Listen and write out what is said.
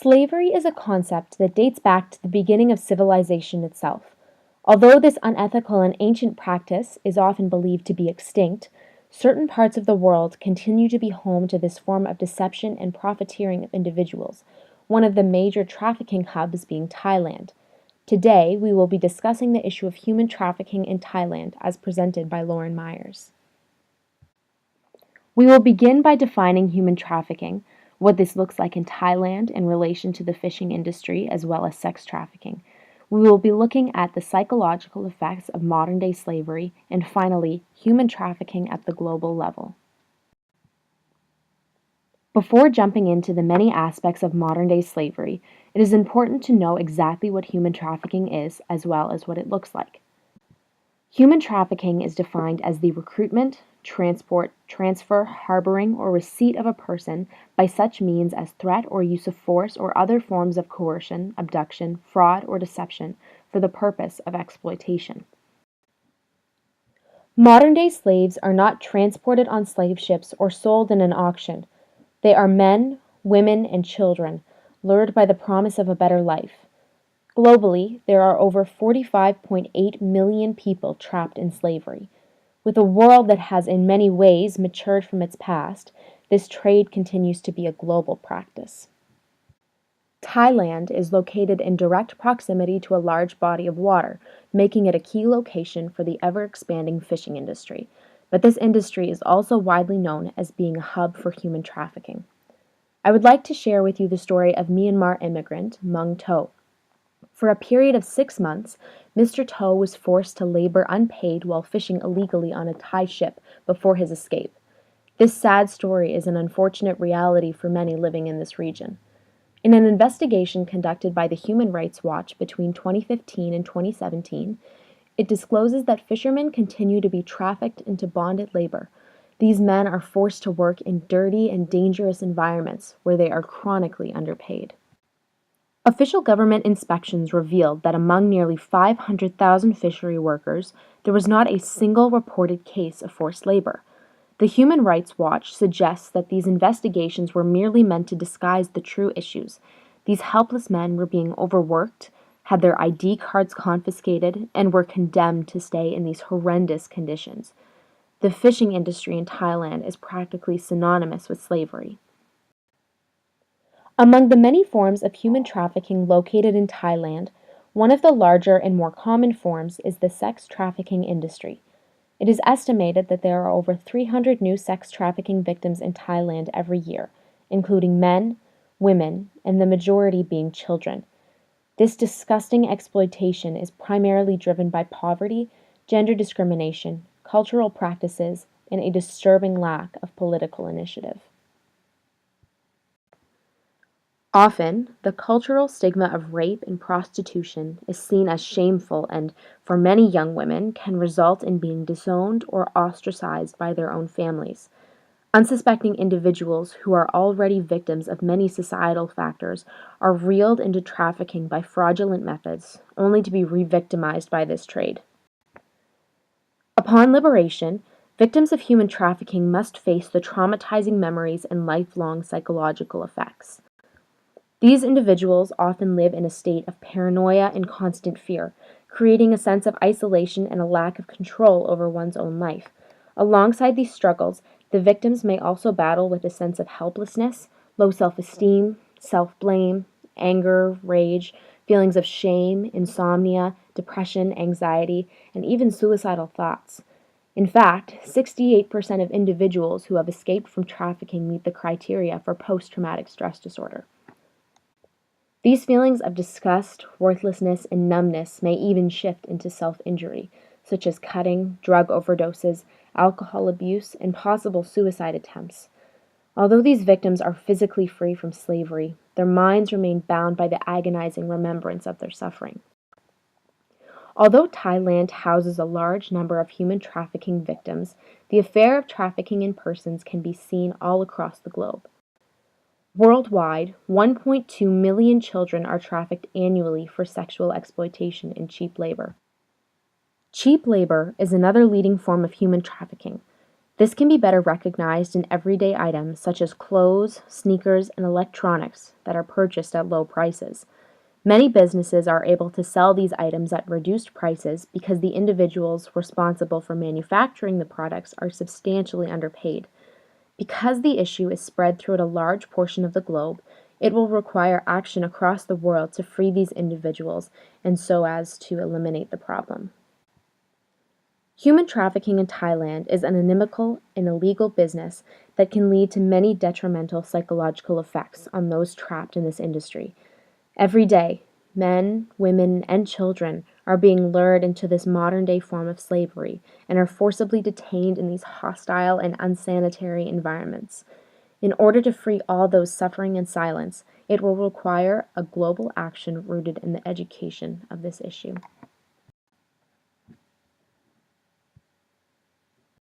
Slavery is a concept that dates back to the beginning of civilization itself. Although this unethical and ancient practice is often believed to be extinct, certain parts of the world continue to be home to this form of deception and profiteering of individuals, one of the major trafficking hubs being Thailand. Today, we will be discussing the issue of human trafficking in Thailand as presented by Lauren Myers. We will begin by defining human trafficking, what this looks like in Thailand in relation to the fishing industry as well as sex trafficking. We will be looking at the psychological effects of modern day slavery and finally, human trafficking at the global level. Before jumping into the many aspects of modern day slavery, it is important to know exactly what human trafficking is as well as what it looks like. Human trafficking is defined as the recruitment, transport, transfer, harboring, or receipt of a person by such means as threat or use of force or other forms of coercion, abduction, fraud, or deception for the purpose of exploitation. Modern-day slaves are not transported on slave ships or sold in an auction. They are men, women, and children, lured by the promise of a better life. Globally, there are over 45.8 million people trapped in slavery. With a world that has in many ways matured from its past, this trade continues to be a global practice. Thailand is located in direct proximity to a large body of water, making it a key location for the ever-expanding fishing industry. But this industry is also widely known as being a hub for human trafficking. I would like to share with you the story of Myanmar immigrant Mung To. For a period of 6 months, Mr. To was forced to labor unpaid while fishing illegally on a Thai ship before his escape. This sad story is an unfortunate reality for many living in this region. In an investigation conducted by the Human Rights Watch between 2015 and 2017, it discloses that fishermen continue to be trafficked into bonded labor. These men are forced to work in dirty and dangerous environments where they are chronically underpaid. Official government inspections revealed that among nearly 500,000 fishery workers, there was not a single reported case of forced labor. The Human Rights Watch suggests that these investigations were merely meant to disguise the true issues. These helpless men were being overworked, had their ID cards confiscated, and were condemned to stay in these horrendous conditions. The fishing industry in Thailand is practically synonymous with slavery. Among the many forms of human trafficking located in Thailand, one of the larger and more common forms is the sex trafficking industry. It is estimated that there are over 300 new sex trafficking victims in Thailand every year, including men, women, and the majority being children. This disgusting exploitation is primarily driven by poverty, gender discrimination, cultural practices, and a disturbing lack of political initiative. Often, the cultural stigma of rape and prostitution is seen as shameful and, for many young women, can result in being disowned or ostracized by their own families. Unsuspecting individuals who are already victims of many societal factors are reeled into trafficking by fraudulent methods, only to be re-victimized by this trade. Upon liberation, victims of human trafficking must face the traumatizing memories and lifelong psychological effects. These individuals often live in a state of paranoia and constant fear, creating a sense of isolation and a lack of control over one's own life. Alongside these struggles, the victims may also battle with a sense of helplessness, low self-esteem, self-blame, anger, rage, feelings of shame, insomnia, depression, anxiety, and even suicidal thoughts. In fact, 68% of individuals who have escaped from trafficking meet the criteria for post-traumatic stress disorder. These feelings of disgust, worthlessness, and numbness may even shift into self-injury, such as cutting, drug overdoses, alcohol abuse, and possible suicide attempts. Although these victims are physically free from slavery, their minds remain bound by the agonizing remembrance of their suffering. Although Thailand houses a large number of human trafficking victims, the affair of trafficking in persons can be seen all across the globe. Worldwide, 1.2 million children are trafficked annually for sexual exploitation and cheap labor. Cheap labor is another leading form of human trafficking. This can be better recognized in everyday items such as clothes, sneakers, and electronics that are purchased at low prices. Many businesses are able to sell these items at reduced prices because the individuals responsible for manufacturing the products are substantially underpaid. Because the issue is spread throughout a large portion of the globe, it will require action across the world to free these individuals and so as to eliminate the problem. Human trafficking in Thailand is an inimical and illegal business that can lead to many detrimental psychological effects on those trapped in this industry. Every day, men, women, and children are being lured into this modern day form of slavery and are forcibly detained in these hostile and unsanitary environments. In order to free all those suffering in silence, it will require a global action rooted in the education of this issue.